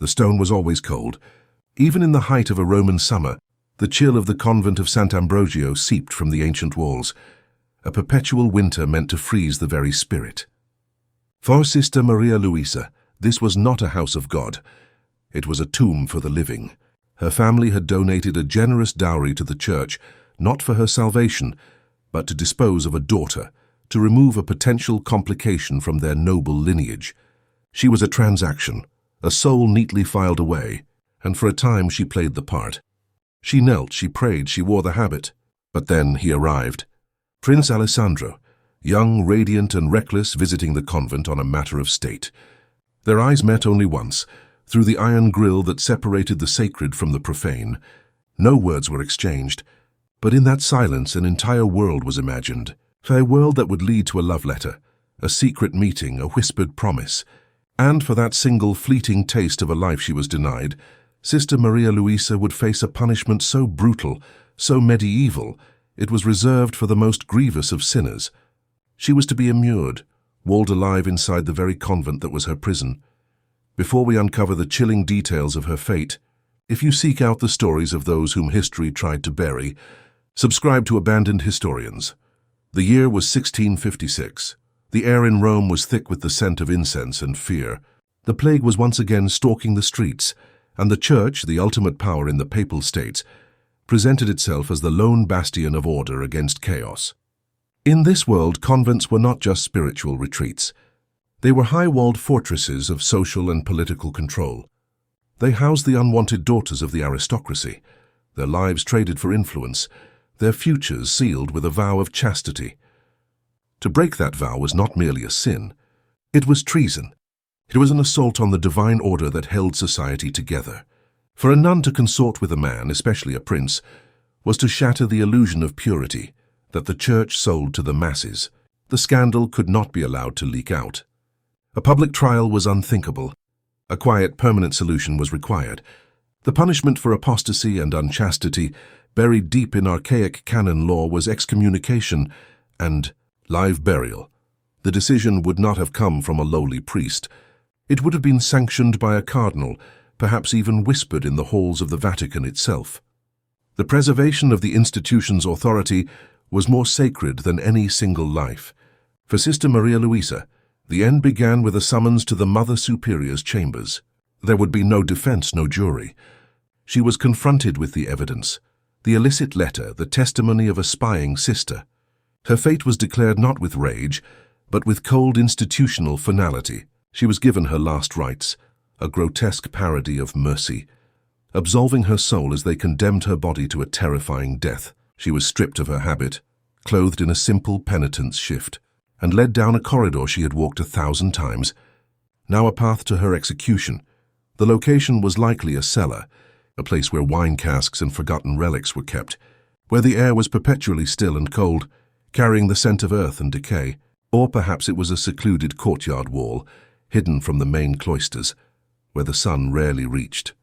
The stone was always cold. Even in the height of a Roman summer, the chill of the convent of Sant'Ambrogio seeped from the ancient walls. A perpetual winter meant to freeze the very spirit. For Sister Maria Luisa, this was not a house of God. It was a tomb for the living. Her family had donated a generous dowry to the church, not for her salvation, but to dispose of a daughter, to remove a potential complication from their noble lineage. She was a transaction, a soul neatly filed away, and for a time she played the part. She knelt, she prayed, she wore the habit. But then he arrived. Prince Alessandro, young, radiant and reckless, visiting the convent on a matter of state. Their eyes met only once, through the iron grille that separated the sacred from the profane. No words were exchanged, but in that silence an entire world was imagined. A world that would lead to a love letter, a secret meeting, a whispered promise. And for that single fleeting taste of a life she was denied, Sister Maria Luisa would face a punishment so brutal, so medieval, it was reserved for the most grievous of sinners. She was to be immured, walled alive inside the very convent that was her prison. Before we uncover the chilling details of her fate, if you seek out the stories of those whom history tried to bury, subscribe to Abandoned Historians. The year was 1656. The air in Rome was thick with the scent of incense and fear. The plague was once again stalking the streets, and the church, the ultimate power in the papal states, presented itself as the lone bastion of order against chaos. In this world, convents were not just spiritual retreats. They were high-walled fortresses of social and political control. They housed the unwanted daughters of the aristocracy, their lives traded for influence, their futures sealed with a vow of chastity. To break that vow was not merely a sin. It was treason. It was an assault on the divine order that held society together. For a nun to consort with a man, especially a prince, was to shatter the illusion of purity that the church sold to the masses. The scandal could not be allowed to leak out. A public trial was unthinkable. A quiet, permanent solution was required. The punishment for apostasy and unchastity, buried deep in archaic canon law, was excommunication and live burial. The decision would not have come from a lowly priest. It would have been sanctioned by a cardinal, perhaps even whispered in the halls of the Vatican itself. The preservation of the institution's authority was more sacred than any single life. For Sister Maria Luisa, the end began with a summons to the Mother Superior's chambers. There would be no defense, no jury. She was confronted with the evidence, the illicit letter, the testimony of a spying sister. Her fate was declared not with rage, but with cold institutional finality. She was given her last rites, a grotesque parody of mercy, absolving her soul as they condemned her body to a terrifying death. She was stripped of her habit, clothed in a simple penitence shift, and led down a corridor she had walked 1,000 times. Now a path to her execution. The location was likely a cellar, a place where wine casks and forgotten relics were kept, where the air was perpetually still and cold, carrying the scent of earth and decay. Or perhaps it was a secluded courtyard wall, hidden from the main cloisters, where the sun rarely reached.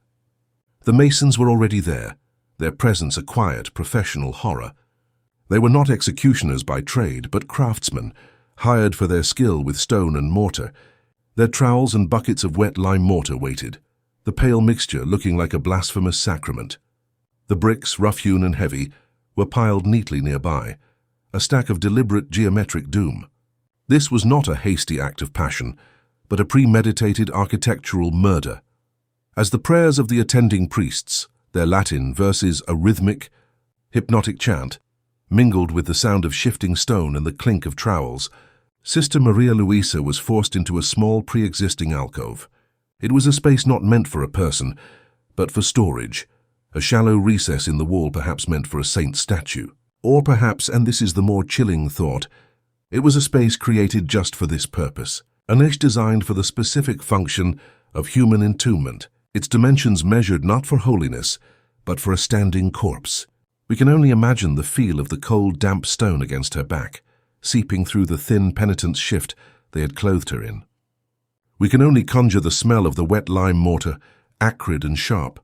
The masons were already there, their presence a quiet, professional horror. They were not executioners by trade, but craftsmen, hired for their skill with stone and mortar. Their trowels and buckets of wet lime mortar waited, the pale mixture looking like a blasphemous sacrament. The bricks, rough-hewn and heavy, were piled neatly nearby, a stack of deliberate geometric doom. This was not a hasty act of passion, but a premeditated architectural murder. As the prayers of the attending priests, their Latin verses a rhythmic, hypnotic chant, mingled with the sound of shifting stone and the clink of trowels, Sister Maria Luisa was forced into a small pre-existing alcove. It was a space not meant for a person, but for storage, a shallow recess in the wall perhaps meant for a saint statue. Or perhaps, and this is the more chilling thought, it was a space created just for this purpose, a niche designed for the specific function of human entombment, its dimensions measured not for holiness, but for a standing corpse. We can only imagine the feel of the cold, damp stone against her back, seeping through the thin penitence shift they had clothed her in. We can only conjure the smell of the wet lime mortar, acrid and sharp,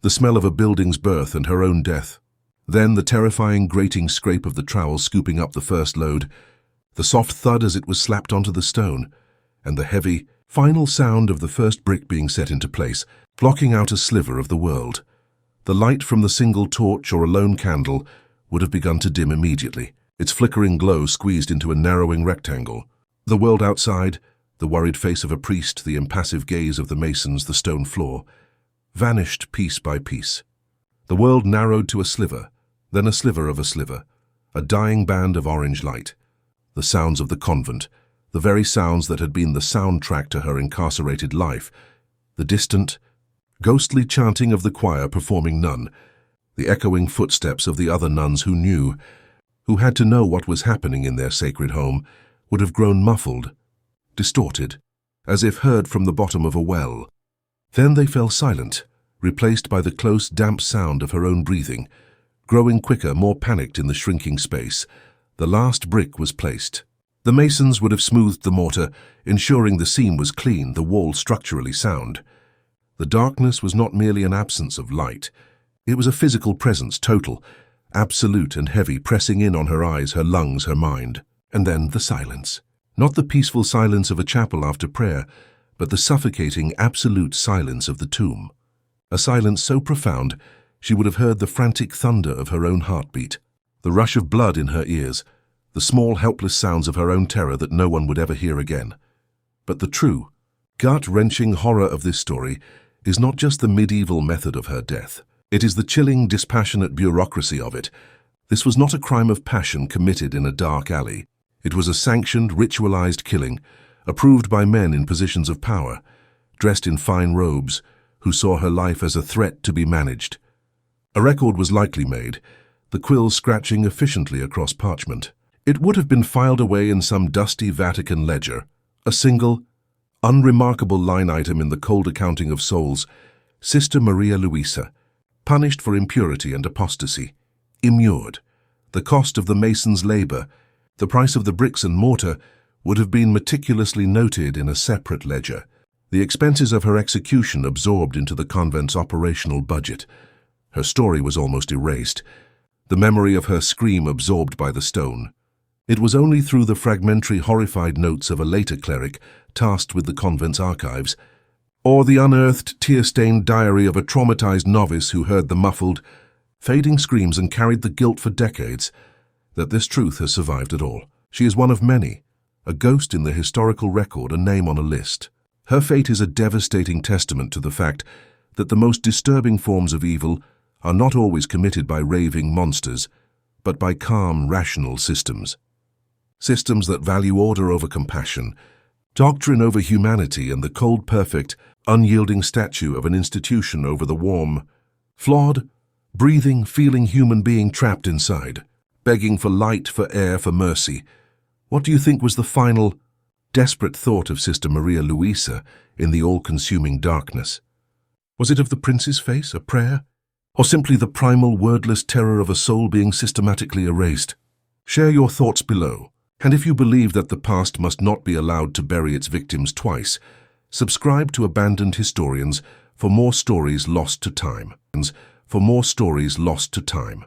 the smell of a building's birth and her own death. Then the terrifying grating scrape of the trowel scooping up the first load, the soft thud as it was slapped onto the stone, and the heavy, final sound of the first brick being set into place. blocking out a sliver of the world. The light from the single torch or a lone candle would have begun to dim immediately, its flickering glow squeezed into a narrowing rectangle. The world outside, the worried face of a priest, the impassive gaze of the masons, the stone floor, vanished piece by piece. The world narrowed to a sliver, then a sliver of a sliver, a dying band of orange light. The sounds of the convent, the very sounds that had been the soundtrack to her incarcerated life, the distant, ghostly chanting of the choir performing nun, the echoing footsteps of the other nuns who knew, who had to know what was happening in their sacred home, would have grown muffled, distorted, as if heard from the bottom of a well. Then they fell silent, replaced by the close, damp sound of her own breathing, growing quicker, more panicked in the shrinking space. The last brick was placed. The masons would have smoothed the mortar, ensuring the seam was clean, the wall structurally sound. The darkness was not merely an absence of light. It was a physical presence, total, absolute and heavy, pressing in on her eyes, her lungs, her mind. And then the silence. Not the peaceful silence of a chapel after prayer, but the suffocating, absolute silence of the tomb. A silence so profound, she would have heard the frantic thunder of her own heartbeat, the rush of blood in her ears, the small, helpless sounds of her own terror that no one would ever hear again. But the true, gut-wrenching horror of this story is not just the medieval method of her death. It is the chilling, dispassionate bureaucracy of it. This was not a crime of passion committed in a dark alley. It was a sanctioned, ritualized killing, approved by men in positions of power, dressed in fine robes, who saw her life as a threat to be managed. A record was likely made, the quill scratching efficiently across parchment. It would have been filed away in some dusty Vatican ledger, a single, unremarkable line item in the cold accounting of souls: Sister Maria Luisa, punished for impurity and apostasy, immured. The cost of the mason's labor, the price of the bricks and mortar, would have been meticulously noted in a separate ledger, the expenses of her execution absorbed into the convent's operational budget. Her story was almost erased, the memory of her scream absorbed by the stone. It was only through the fragmentary, horrified notes of a later cleric tasked with the convent's archives, or the unearthed, tear-stained diary of a traumatized novice who heard the muffled, fading screams and carried the guilt for decades, that this truth has survived at all. She is one of many, a ghost in the historical record, a name on a list. Her fate is a devastating testament to the fact that the most disturbing forms of evil are not always committed by raving monsters, but by calm, rational systems. Systems that value order over compassion, doctrine over humanity, and the cold, perfect, unyielding statue of an institution over the warm, flawed, breathing, feeling human being trapped inside, begging for light, for air, for mercy. What do you think was the final, desperate thought of Sister Maria Luisa in the all-consuming darkness? Was it of the prince's face, a prayer, or simply the primal, wordless terror of a soul being systematically erased? Share your thoughts below, and if you believe that the past must not be allowed to bury its victims twice, subscribe to Abandoned Historians for more stories lost to time.